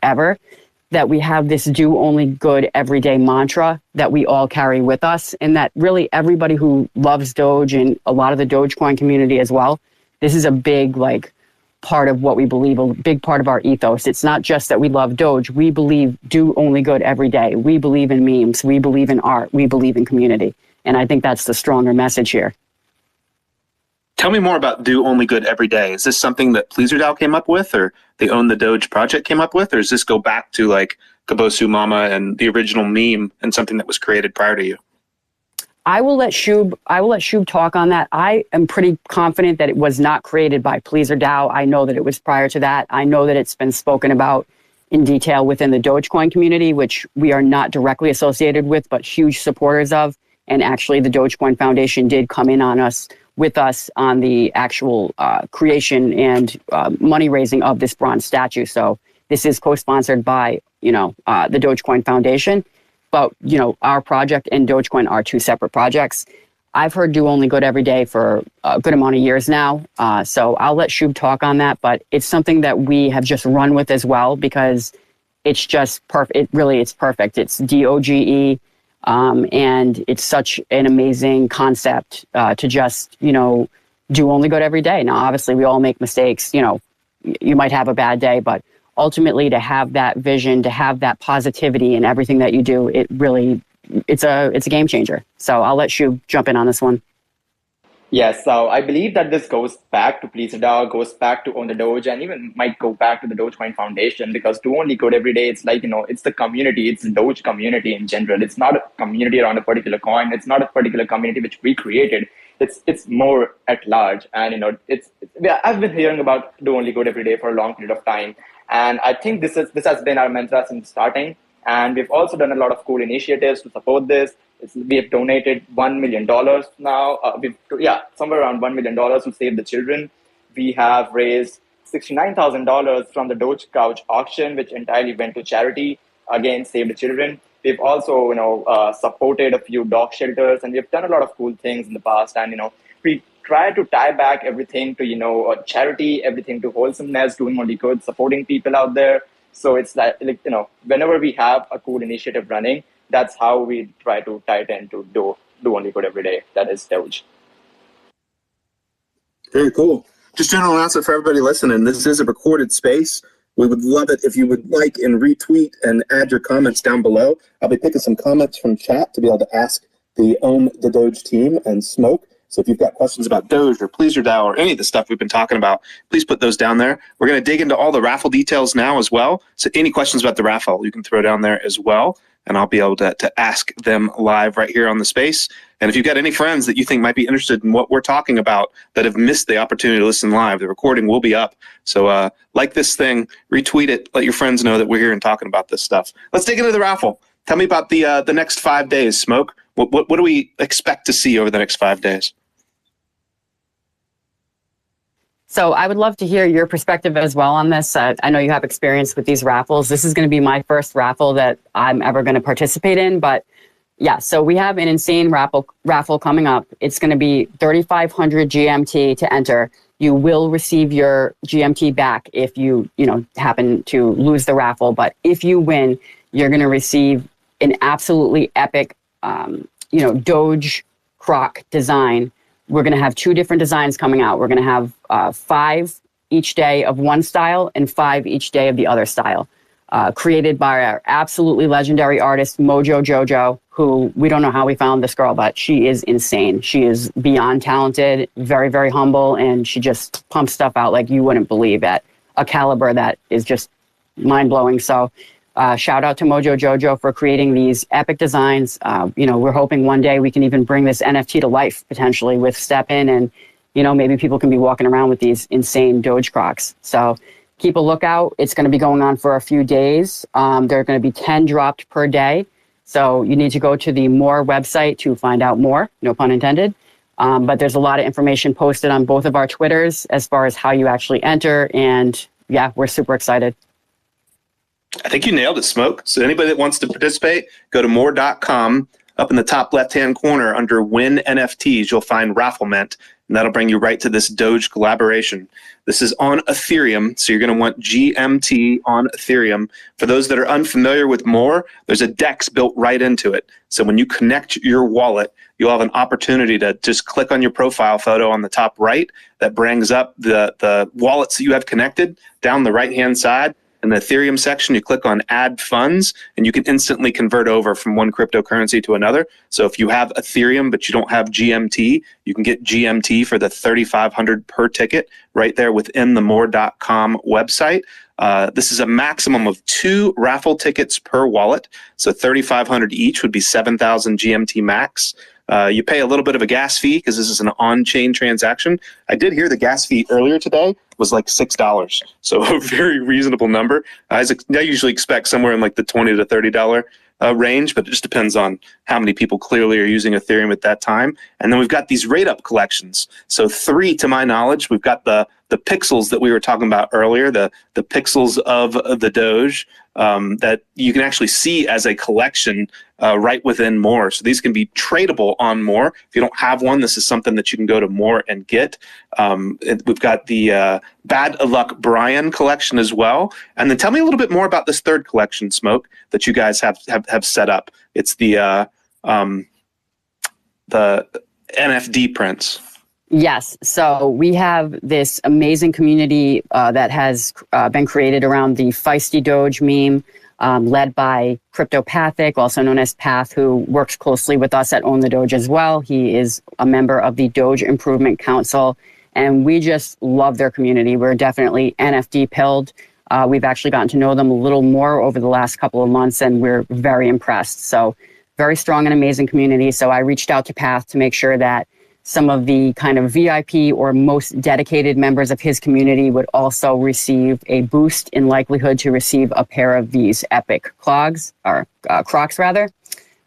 ever, that we have this do only good everyday mantra that we all carry with us, and that really everybody who loves Doge, and a lot of the Dogecoin community as well, this is a big part of what we believe, a big part of our ethos. It's not just that we love Doge. We believe do only good every day. We believe in memes. We believe in art. We believe in community. And I think that's the stronger message here. Tell me more about Do Only Good Every Day. Is this something that PleaserDAO came up with, or the Own the Doge project came up with, or does this go back to like Kabosu Mama and the original meme and something that was created prior to you? I will let Shub talk on that. I am pretty confident that it was not created by PleaserDAO. I know that it was prior to that. I know that it's been spoken about in detail within the Dogecoin community, which we are not directly associated with, but huge supporters of. And actually, the Dogecoin Foundation did come in with us on the actual creation and money raising of this bronze statue. So this is co-sponsored by the Dogecoin Foundation. But, our project and Dogecoin are two separate projects. I've heard Do Only Good Every Day for a good amount of years now. So I'll let Shub talk on that. But it's something that we have just run with as well, because it's just perfect. It's perfect. It's DOGE. And it's such an amazing concept to just, do only good every day. Now, obviously, we all make mistakes. You might have a bad day, but ultimately, to have that vision, to have that positivity in everything that you do, it's a game changer. So I'll let Shub jump in on this one. Yes, so I believe that this goes back to PleaserDAO, goes back to Own the Doge, and even might go back to the Dogecoin Foundation, because Do Only Good Every Day, it's like, it's the community, it's the Doge community in general. It's not a community around a particular coin. It's not a particular community which we created. It's more at large. And, I've been hearing about Do Only Good Every Day for a long period of time. And I think this has been our mantra since starting. And we've also done a lot of cool initiatives to support this. We have donated $1 million now. Somewhere around $1 million to save the children. We have raised $69,000 from the Doge Couch auction, which entirely went to charity. Again, Save the Children. We've also, supported a few dog shelters, and we've done a lot of cool things in the past. And, we try to tie back everything to, charity, everything to wholesomeness, doing only good, supporting people out there. So it's whenever we have a cool initiative running, that's how we try to tie it in to do only good every day. That is Doge. Very cool. Just general announcement for everybody listening. This is a recorded space. We would love it if you would like and retweet and add your comments down below. I'll be picking some comments from chat to be able to ask the Own the Doge team and Smoke. So if you've got questions about Doge or Pleaser DAO or any of the stuff we've been talking about, please put those down there. We're going to dig into all the raffle details now as well. So any questions about the raffle, you can throw down there as well. And I'll be able to ask them live right here on the space. And if you've got any friends that you think might be interested in what we're talking about that have missed the opportunity to listen live, the recording will be up. So like this thing, retweet it, let your friends know that we're here and talking about this stuff. Let's dig into the raffle. Tell me about the next 5 days, Smoke. What do we expect to see over the next 5 days? So I would love to hear your perspective as well on this. I know you have experience with these raffles. This is going to be my first raffle that I'm ever going to participate in. But yeah, so we have an insane raffle coming up. It's going to be 3,500 GMT to enter. You will receive your GMT back if you happen to lose the raffle. But if you win, you're going to receive an absolutely epic, Doge croc design. We're going to have 2 different designs coming out. We're going to have 5 each day of one style and 5 each day of the other style, created by our absolutely legendary artist, Mojo Jojo, who we don't know how we found this girl, but she is insane. She is beyond talented, very, very humble, and she just pumps stuff out like you wouldn't believe at a caliber that is just mind-blowing. So shout out to Mojo Jojo for creating these epic designs. We're hoping one day we can even bring this NFT to life potentially with Stepn, and maybe people can be walking around with these insane Doge crocs. So keep a lookout. It's going to be going on for a few days. There are going to be 10 dropped per day. So you need to go to the More website to find out more, no pun intended. But there's a lot of information posted on both of our Twitters as far as how you actually enter. And yeah, we're super excited. I think you nailed it, Smoke. So anybody that wants to participate, go to more.com. Up in the top left-hand corner under Win NFTs, you'll find Rafflement, and that'll bring you right to this Doge collaboration. This is on Ethereum, so you're going to want GMT on Ethereum. For those that are unfamiliar with More, there's a DEX built right into it. So when you connect your wallet, you'll have an opportunity to just click on your profile photo on the top right. That brings up the wallets that you have connected down the right-hand side. In the Ethereum section, you click on Add Funds, and you can instantly convert over from one cryptocurrency to another. So if you have Ethereum, but you don't have GMT, you can get GMT for the 3,500 per ticket right there within the more.com website. This is a maximum of 2 raffle tickets per wallet. So 3,500 each would be 7,000 GMT max. You pay a little bit of a gas fee because this is an on-chain transaction. I did hear the gas fee earlier today was like $6, so a very reasonable number. I usually expect somewhere in like the $20 to $30 range, but it just depends on how many people clearly are using Ethereum at that time. And then we've got these rate-up collections. So 3, to my knowledge, we've got the pixels that we were talking about earlier, the pixels of the Doge that you can actually see as a collection right within More. So these can be tradable on More. If you don't have one, this is something that you can go to More and get. We've got the Bad Luck Brian collection as well. And then tell me a little bit more about this third collection, Smoke, that you guys have set up. It's the NFD prints. Yes. So we have this amazing community that has been created around the Feisty Doge meme, led by Cryptopathic, also known as Path, who works closely with us at Own the Doge as well. He is a member of the Doge Improvement Council, and we just love their community. We're definitely NFT pilled. We've actually gotten to know them a little more over the last couple of months, and we're very impressed. So very strong and amazing community. So I reached out to Path to make sure that some of the kind of VIP or most dedicated members of his community would also receive a boost in likelihood to receive a pair of these epic Crocs.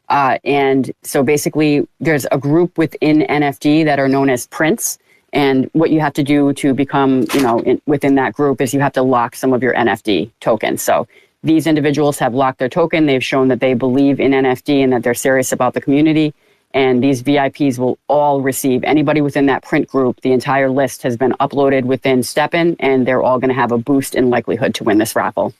And so basically there's a group within NFT that are known as prints. And what you have to do to become, within that group is you have to lock some of your NFT tokens. So these individuals have locked their token. They've shown that they believe in NFT and that they're serious about the community. And these VIPs will all receive, anybody within that print group, the entire list has been uploaded within Stepn, and they're all going to have a boost in likelihood to win this raffle.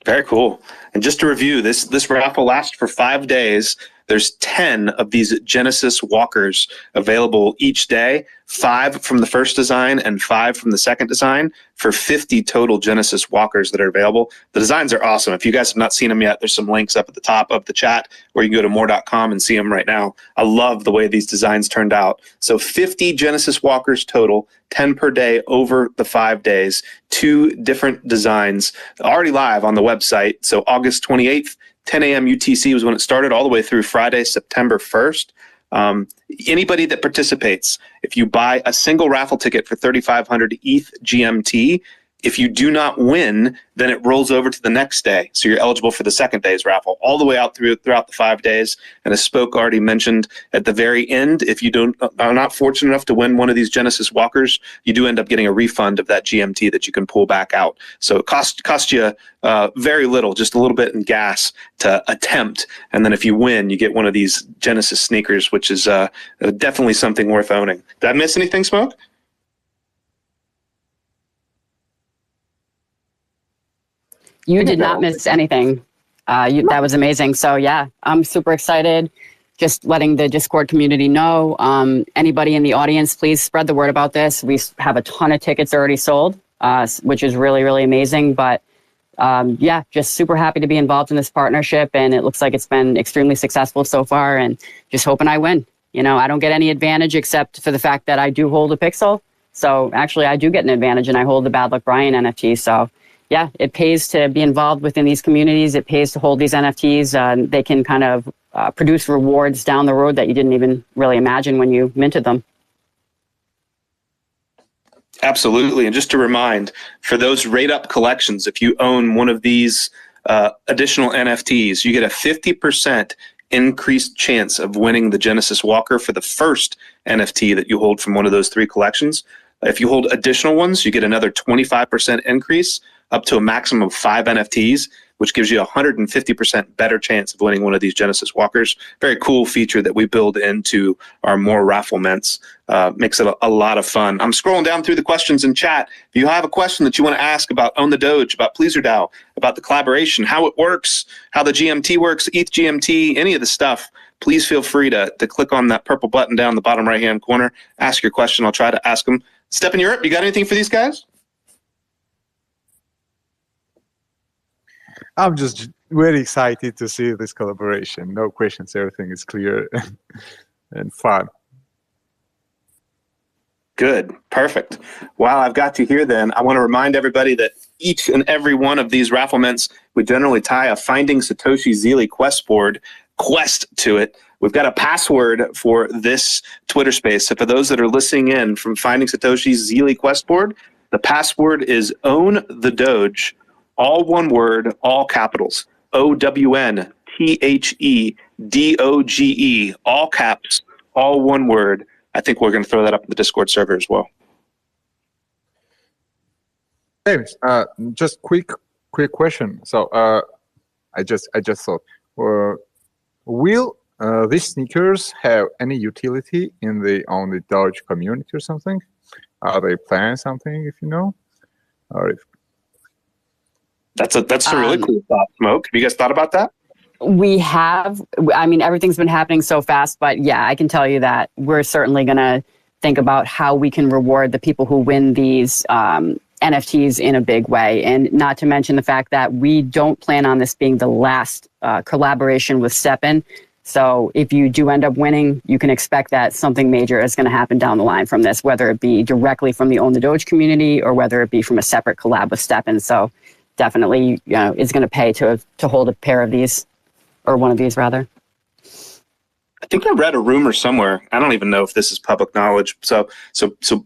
Very cool. And just to review, this raffle lasts for 5 days. There's 10 of these Genesis walkers available each day, 5 from the first design and 5 from the second design, for 50 total Genesis walkers that are available. The designs are awesome. If you guys have not seen them yet, there's some links up at the top of the chat where you can go to more.com and see them right now. I love the way these designs turned out. So 50 Genesis walkers total, 10 per day over the 5 days, 2 different designs already live on the website. So August 28th, 10 a.m. UTC was when it started, all the way through Friday, September 1st. Anybody that participates, if you buy a single raffle ticket for 3,500 ETH GMT, if you do not win, then it rolls over to the next day. So you're eligible for the second day's raffle all the way out throughout the 5 days. And as Spoke already mentioned, at the very end, if you are not fortunate enough to win one of these Genesis walkers, you do end up getting a refund of that GMT that you can pull back out. So it cost you very little, just a little bit in gas to attempt. And then if you win, you get one of these Genesis sneakers, which is definitely something worth owning. Did I miss anything, Smoke? You did not miss anything. That was amazing. So yeah, I'm super excited. Just letting the Discord community know. Anybody in the audience, please spread the word about this. We have a ton of tickets already sold, which is really, really amazing. But yeah, just super happy to be involved in this partnership. And it looks like it's been extremely successful so far, and just hoping I win. You know, I don't get any advantage except for the fact that I do hold a pixel. So actually I do get an advantage, and I hold the Bad Luck Brian NFT. So yeah, it pays to be involved within these communities. It pays to hold these NFTs. They can kind of produce rewards down the road that you didn't even really imagine when you minted them. Absolutely. And just to remind, for those rate-up collections, if you own one of these additional NFTs, you get a 50% increased chance of winning the Genesis Walker for the first NFT that you hold from one of those 3 collections. If you hold additional ones, you get another 25% increase, up to a maximum of 5 NFTs, which gives you a 150% better chance of winning one of these Genesis walkers. Very cool feature that we build into our more raffle mints. Makes it a lot of fun. I'm scrolling down through the questions in chat. If you have a question that you want to ask about Own the Doge, about PleaserDAO, about the collaboration, how it works, how the GMT works, ETH GMT, any of the stuff, please feel free to click on that purple button down the bottom right-hand corner. Ask your question. I'll try to ask them. Stepn, you're up. You got anything for these guys? I'm just very excited to see this collaboration. No questions, everything is clear and fun. Good. Perfect. While I've got you here then, I want to remind everybody that each and every one of these raffle mints, we generally tie a Finding Satoshi Zeely quest to it. We've got a password for this Twitter space. So for those that are listening in from Finding Satoshi's Zeely quest board, the password is Own the Doge. All one word, all capitals, OWNTHEDOGE, all caps, all one word. I think we're going to throw that up in the Discord server as well. James, just quick question. So I just thought, will these sneakers have any utility in the On the Doge community or something? Are they planning something, if you know, or if? That's a really cool thought, Smoke. Have you guys thought about that? We have. I mean, everything's been happening so fast, but yeah, I can tell you that we're certainly going to think about how we can reward the people who win these NFTs in a big way. And not to mention the fact that we don't plan on this being the last collaboration with Stepn. So if you do end up winning, you can expect that something major is going to happen down the line from this, whether it be directly from the Own the Doge community or whether it be from a separate collab with Stepn. So definitely, you know, it's going to pay to hold a pair of these, or one of these rather. I think I read a rumor somewhere. I don't even know if this is public knowledge. So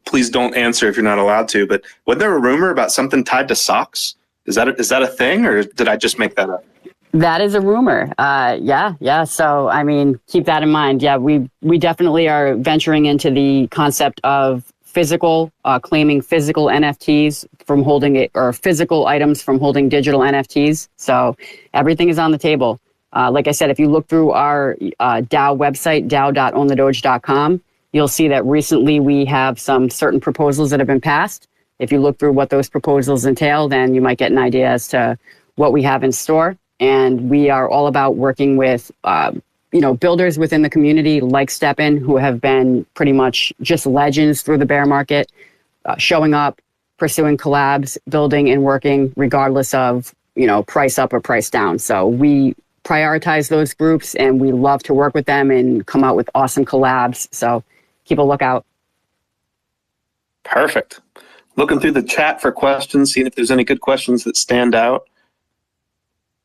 please don't answer if you're not allowed to. But was there a rumor about something tied to socks? Is that a thing, or did I just make that up? That is a rumor. Yeah. So, I mean, keep that in mind. Yeah, we definitely are venturing into the concept of claiming physical NFTs from holding it, or physical items from holding digital NFTs. So everything is on the table. Like I said, if you look through our DAO website, dao.ownthedoge.com, you'll see that recently we have some certain proposals that have been passed. If you look through what those proposals entail, then you might get an idea as to what we have in store. And we are all about working with, builders within the community like Stepn, who have been pretty much just legends through the bear market, showing up, pursuing collabs, building and working regardless of, price up or price down. So we prioritize those groups and we love to work with them and come out with awesome collabs. So keep a lookout. Perfect. Looking through the chat for questions, seeing if there's any good questions that stand out.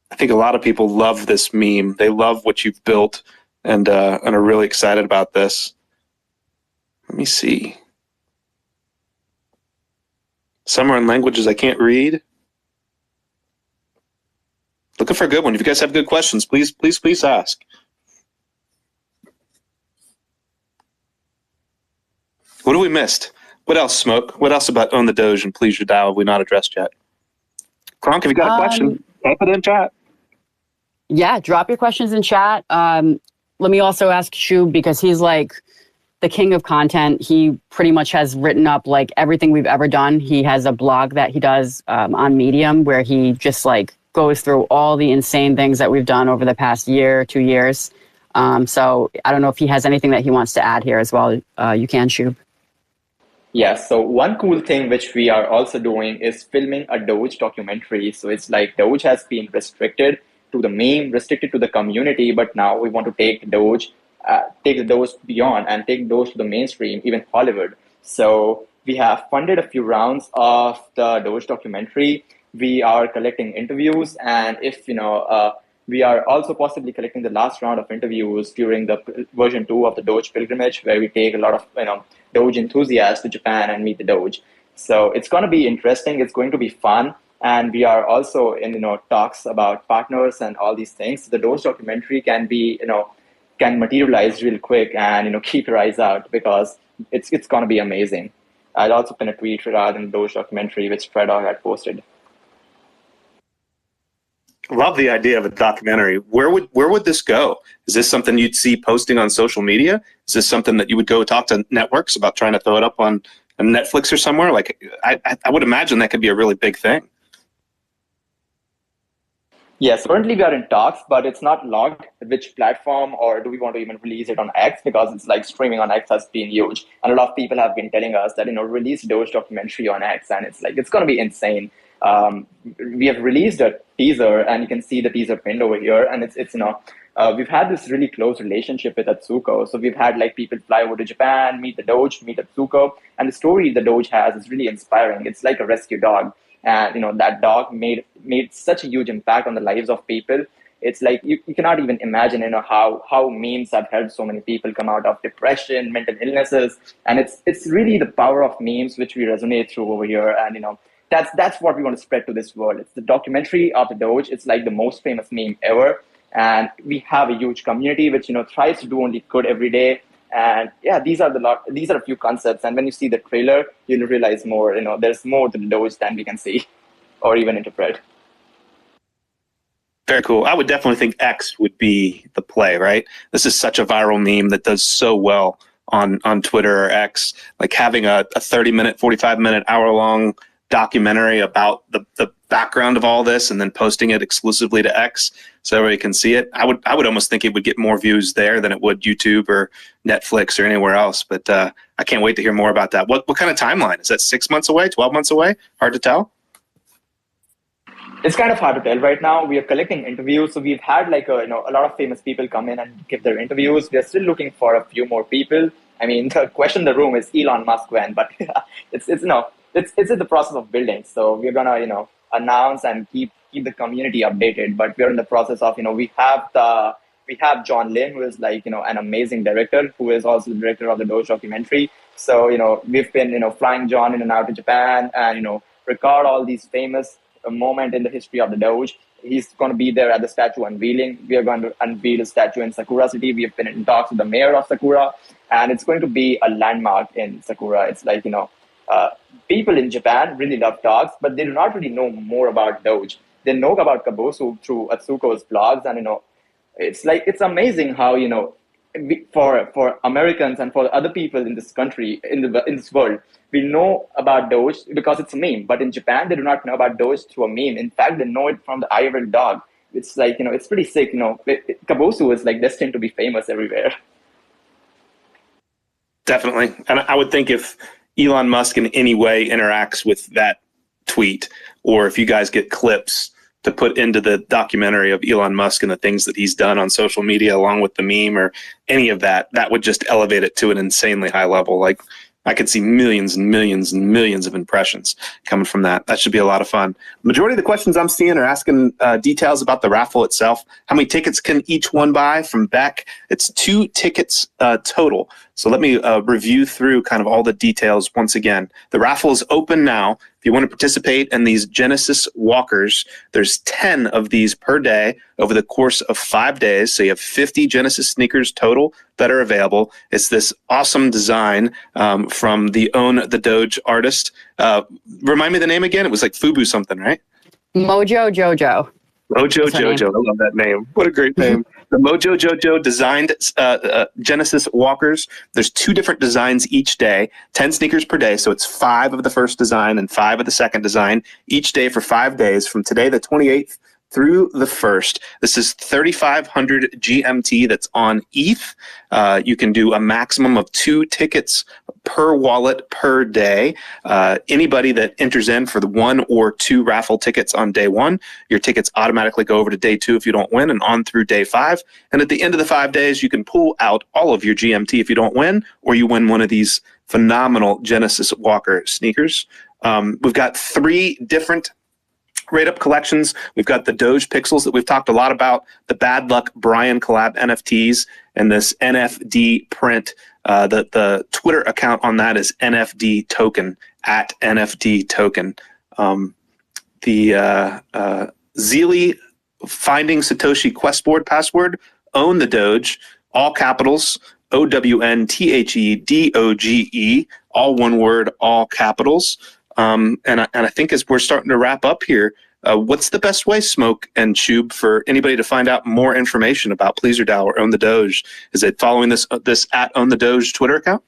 I think a lot of people love this meme. They love what you've built and are really excited about this. Let me see. Some are in languages I can't read. Looking for a good one. If you guys have good questions, please ask. What have we missed? What else, Smoke? What else about Own the Doge and Please Your DAO have we not addressed yet? Kronk, if you got a question, type it in chat. Yeah, drop your questions in chat. Let me also ask Shub, because he's like the king of content. He pretty much has written up like everything we've ever done. He has a blog that he does on Medium where he just like goes through all the insane things that we've done over the past year, 2 years. So I don't know if he has anything that he wants to add here as well. You can, Shub. Yeah, so one cool thing which we are also doing is filming a Doge documentary. So it's like Doge has been restricted to the meme, restricted to the community, but now we want to take Doge, take the Doge beyond and take Doge to the mainstream, even Hollywood. So we have funded a few rounds of the Doge documentary. We are collecting interviews, and if we are also possibly collecting the last round of interviews during the version 2 of the Doge pilgrimage, where we take a lot of Doge enthusiasts to Japan and meet the Doge. So it's going to be interesting. It's going to be fun. And we are also in talks about partners and all these things. The Doge documentary can be can materialize real quick, and keep your eyes out because it's going to be amazing. I'll also pin a tweet regarding the Doge documentary which Fredog had posted. Love the idea of a documentary. Where would this go? Is this something you'd see posting on social media? Is this something that you would go talk to networks about trying to throw it up on Netflix or somewhere? Like I would imagine that could be a really big thing. Yes, currently we are in talks, but it's not logged which platform or do we want to even release it on X, because it's like streaming on X has been huge. And a lot of people have been telling us that, release Doge documentary on X, and it's like, it's going to be insane. We have released a teaser, and you can see the teaser pinned over here, and it's we've had this really close relationship with Atsuko. So we've had like people fly over to Japan, meet the Doge, meet Atsuko, and the story the Doge has is really inspiring. It's like a rescue dog. And that dog made such a huge impact on the lives of people. It's like you cannot even imagine how memes have helped so many people come out of depression, mental illnesses, and it's really the power of memes which we resonate through over here. And that's what we want to spread to this world. It's the documentary of the Doge. It's like the most famous meme ever, and we have a huge community which tries to do only good every day. And yeah, these are a few concepts. And when you see the trailer, you'll realize more. There's more to the Doge than we can see or even interpret. Very cool. I would definitely think X would be the play, right? This is such a viral meme that does so well on Twitter or X. Like having a 30-minute, 45-minute, hour-long documentary about the background of all this and then posting it exclusively to X so everybody can see it. I would almost think it would get more views there than it would YouTube or Netflix or anywhere else. But I can't wait to hear more about that. What kind of timeline? Is that 6 months away, 12 months away? Hard to tell? It's kind of hard to tell right now. We are collecting interviews. So we've had like a lot of famous people come in and give their interviews. We are still looking for a few more people. I mean, the question in the room is Elon Musk when, but it's in the process of building. So we're gonna announce and keep the community updated. But we're in the process of we have John Lin, who is like an amazing director, who is also the director of the Doge documentary. So we've been flying John in and out to Japan and record all these famous moment in the history of the Doge. He's going to be there at the statue unveiling. We are going to unveil a statue in Sakura City. We have been in talks with the mayor of Sakura, and it's going to be a landmark in Sakura. It's like, people in Japan really love dogs, but they do not really know more about Doge. They know about Kabosu through Atsuko's blogs and, it's amazing how, for Americans and for other people in this country, in this world, we know about Doge because it's a meme. But in Japan, they do not know about Doge through a meme. In fact, they know it from the IRL dog. It's like, it's pretty sick. Kabosu is like destined to be famous everywhere. Definitely. And I would think if Elon Musk in any way interacts with that tweet, or if you guys get clips to put into the documentary of Elon Musk and the things that he's done on social media along with the meme or any of that, that would just elevate it to an insanely high level. Like, I could see millions and millions and millions of impressions coming from that. That should be a lot of fun. Majority of the questions I'm seeing are asking details about the raffle itself. How many tickets can each one buy? From Beck, it's 2 tickets total. So let me review through kind of all the details once again. The raffle is open now. If you want to participate in these Genesis walkers, there's 10 of these per day over the course of 5 days. So you have 50 Genesis sneakers total that are available. It's this awesome design from the Own the Doge artist. Remind me the name again. It was like Fubu something, right? Mojo Jojo. Mojo Jojo. I love that name. What a great name. The Mojo Jojo designed Genesis walkers. There's 2 different designs each day, 10 sneakers per day. So it's 5 of the first design and 5 of the second design each day for 5 days from today, the 28th, through the 1st. This is 3,500 GMT that's on ETH. You can do a maximum of 2 tickets per wallet per day. Anybody that enters in for the 1 or 2 raffle tickets on day 1, your tickets automatically go over to day 2 if you don't win, and on through day 5. And at the end of the 5 days, you can pull out all of your GMT if you don't win, or you win one of these phenomenal Genesis Walker sneakers. We've got 3 different rate-up collections. We've got the Doge Pixels that we've talked a lot about, the Bad Luck Brian collab NFTs, and this NFD print. The Twitter account on that is NFD Token, at NFD Token. The Zeely Finding Satoshi Questboard password, Own the Doge, all capitals, OWNTHEDOGE, all one word, all capitals. And I think as we're starting to wrap up here, what's the best way, Smoke and Tube, for anybody to find out more information about PleaserDAO or Own the Doge? Is it following this at Own the Doge Twitter account?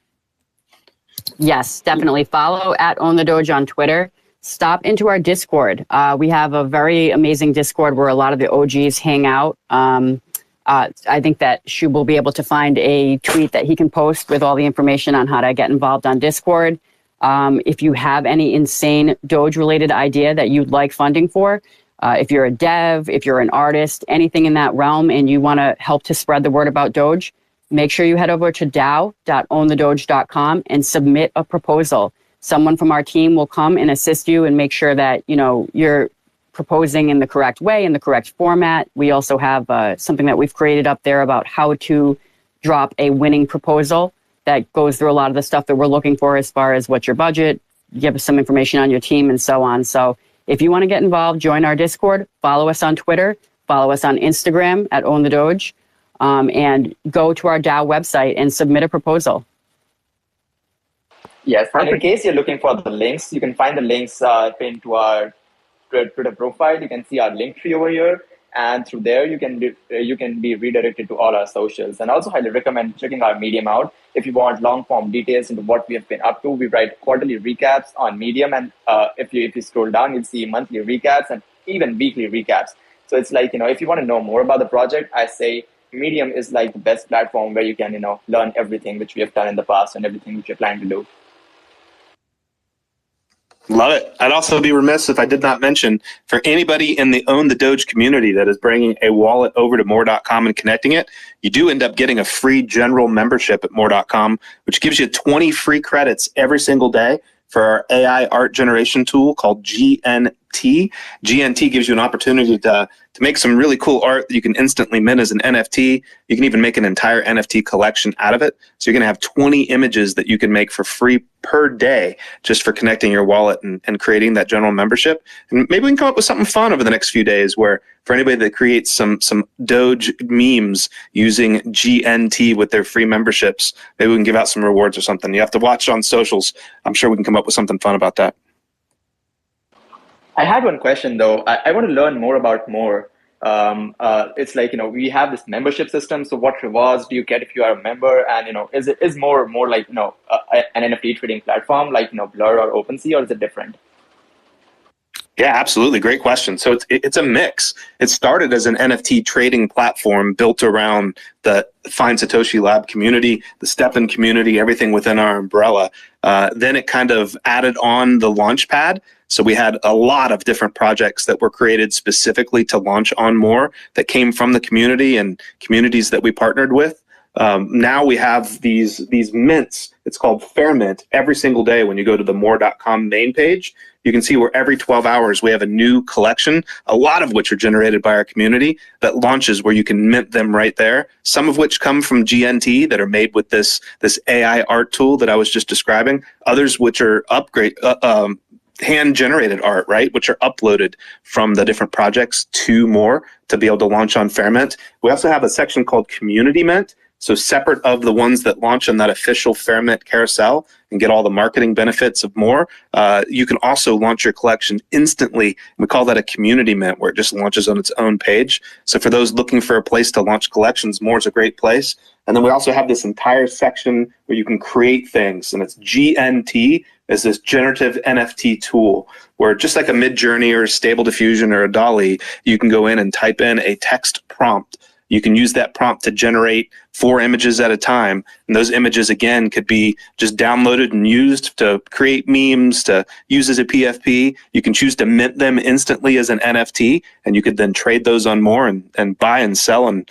Yes, definitely follow at Own the Doge on Twitter. Stop into our Discord. We have a very amazing Discord where a lot of the OGs hang out. I think that Shub will be able to find a tweet that he can post with all the information on how to get involved on Discord. If you have any insane Doge-related idea that you'd like funding for, if you're a dev, if you're an artist, anything in that realm, and you want to help to spread the word about Doge, make sure you head over to dao.ownthedoge.com and submit a proposal. Someone from our team will come and assist you and make sure that you're proposing in the correct way, in the correct format. We also have something that we've created up there about how to drop a winning proposal that goes through a lot of the stuff that we're looking for as far as what's your budget, give us some information on your team, and so on. So if you want to get involved, join our Discord, follow us on Twitter, follow us on Instagram at Own the Doge, and go to our DAO website and submit a proposal. Yes, and in case you're looking for the links, you can find the links pinned to our Twitter profile. You can see our link tree over here. And through there, you can be redirected to all our socials. And also highly recommend checking our Medium out. If you want long-form details into what we have been up to, we write quarterly recaps on Medium. And if you scroll down, you'll see monthly recaps and even weekly recaps. So it's like, if you want to know more about the project, I say Medium is like the best platform where you can, learn everything which we have done in the past and everything which we're planning to do. Love it. I'd also be remiss if I did not mention, for anybody in the Own the Doge community that is bringing a wallet over to more.com and connecting it, you do end up getting a free general membership at more.com, which gives you 20 free credits every single day for our AI art generation tool called GNT. GNT gives you an opportunity to make some really cool art that you can instantly mint as an NFT. You can even make an entire NFT collection out of it. So you're going to have 20 images that you can make for free per day just for connecting your wallet and creating that general membership. And maybe we can come up with something fun over the next few days where for anybody that creates some Doge memes using GNT with their free memberships, maybe we can give out some rewards or something. You have to watch on socials. I'm sure we can come up with something fun about that. I had one question though. I want to learn more about more. it's like, we have this membership system. So what rewards do you get if you are a member? And, is it is more like, an NFT trading platform like, Blur or OpenSea, or is it different? Yeah, absolutely. Great question. So it's a mix. It started as an NFT trading platform built around the Find Satoshi Lab community, the Stepn community, everything within our umbrella. Then it kind of added on the Launchpad. So we had a lot of different projects that were created specifically to launch on More that came from the community and communities that we partnered with. Now we have these mints. It's called Fair Mint. Every single day when you go to the more.com main page, you can see where every 12 hours we have a new collection, a lot of which are generated by our community, that launches where you can mint them right there. Some of which come from GNT that are made with this AI art tool that I was just describing. Others which are hand-generated art, right, which are uploaded from the different projects to More to be able to launch on Fair Mint. We also have a section called Community Mint. So separate of the ones that launch on that official Fair Mint carousel and get all the marketing benefits of More, you can also launch your collection instantly. We call that a community mint, where it just launches on its own page. So for those looking for a place to launch collections, More is a great place. And then we also have this entire section where you can create things, and it's GNT, is this generative NFT tool, where just like a Midjourney or a Stable Diffusion or a DALL-E, you can go in and type in a text prompt. You can use that prompt to generate 4 images at a time. And those images, again, could be just downloaded and used to create memes, to use as a PFP. You can choose to mint them instantly as an NFT, and you could then trade those on More and buy and sell and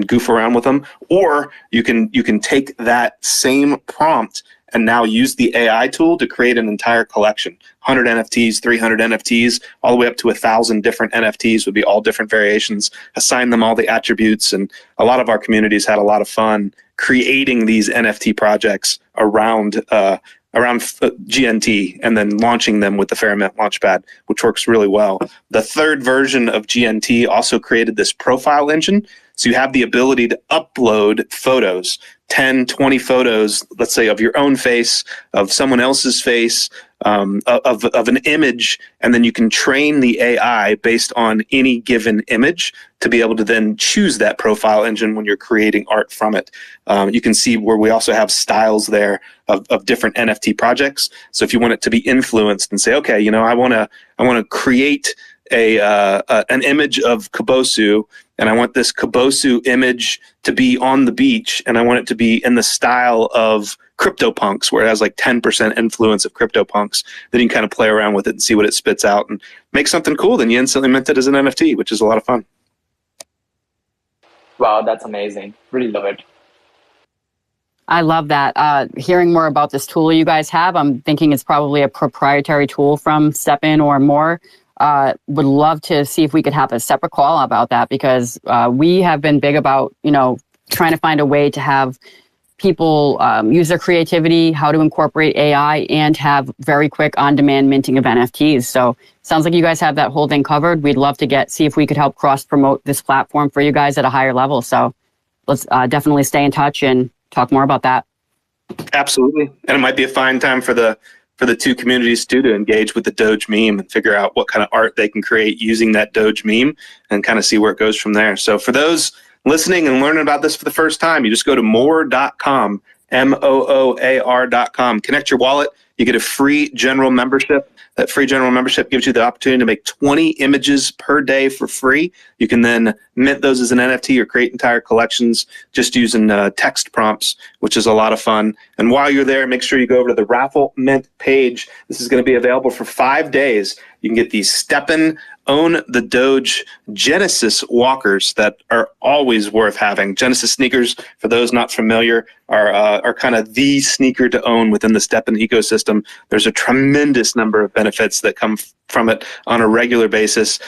goof around with them. Or you can take that same prompt and now use the AI tool to create an entire collection. 100 NFTs, 300 NFTs, all the way up to 1,000 different NFTs would be all different variations. Assign them all the attributes, and a lot of our communities had a lot of fun creating these NFT projects around GNT and then launching them with the Fair Mint Launchpad, which works really well. The third version of GNT also created this profile engine. So you have the ability to upload photos, 10, 20 photos, let's say of your own face, of someone else's face, of an image, and then you can train the AI based on any given image to be able to then choose that profile engine when you're creating art from it. You can see where we also have styles there of different NFT projects. So if you want it to be influenced and say, okay, I want to create an image of Kabosu, and I want this Kabosu image to be on the beach, and I want it to be in the style of CryptoPunks, where it has like 10% influence of CryptoPunks. Then you can kind of play around with it and see what it spits out and make something cool. Then you instantly mint it as an NFT, which is a lot of fun. Wow, that's amazing. Really love it. I love that. Hearing more about this tool you guys have, I'm thinking it's probably a proprietary tool from Stepn or More. Would love to see if we could have a separate call about that, because we have been big about, trying to find a way to have people use their creativity, how to incorporate AI, and have very quick on-demand minting of NFTs. So sounds like you guys have that whole thing covered. We'd love to see if we could help cross-promote this platform for you guys at a higher level. So let's definitely stay in touch and talk more about that. Absolutely. And it might be a fine time for the two communities too to engage with the Doge meme and figure out what kind of art they can create using that Doge meme and kind of see where it goes from there. So for those listening and learning about this for the first time, you just go to more.com, MOOAR.com, connect your wallet. You get a free general membership. That free general membership gives you the opportunity to make 20 images per day for free. You can then mint those as an NFT or create entire collections just using text prompts, which is a lot of fun. And while you're there, make sure you go over to the raffle mint page. This is going to be available for 5 days. You can get these Stepn Own the Doge Genesis walkers that are always worth having. Genesis sneakers, for those not familiar, are kind of the sneaker to own within the Stepn ecosystem. There's a tremendous number of benefits that come from it on a regular basis.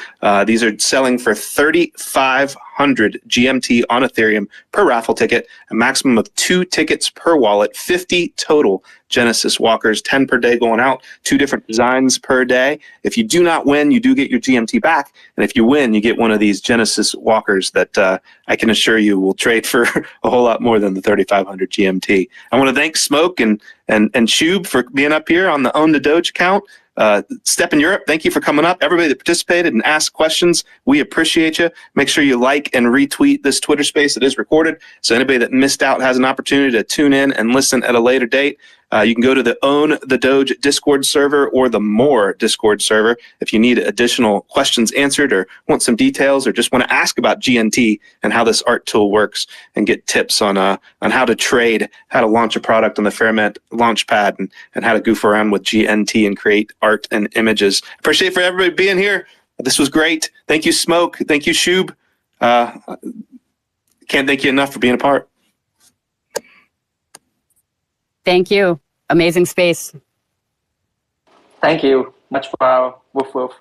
These are selling for 3,500 GMT on Ethereum per raffle ticket, a maximum of 2 tickets per wallet, 50 total Genesis walkers, 10 per day going out, 2 different designs per day. If you do not win, you do get your GMT back. And if you win, you get one of these Genesis walkers that I can assure you will trade for a whole lot more than the 3,500 GMT. I want to thank Smoke and Shub for being up here on the Own the Doge account. Stepn Europe, thank you for coming up. Everybody that participated and asked questions, we appreciate you. Make sure you like and retweet this Twitter space. It is recorded, so anybody that missed out has an opportunity to tune in and listen at a later date. You can go to the Own the Doge Discord server or the More Discord server if you need additional questions answered or want some details or just want to ask about GNT and how this art tool works and get tips on how to trade, how to launch a product on the Fairmet Launchpad, and how to goof around with GNT and create art and images. Appreciate for everybody being here. This was great. Thank you, Smoke. Thank you, Shub. Can't thank you enough for being a part. Thank you. Amazing space. Thank you. Much wow. Woof woof.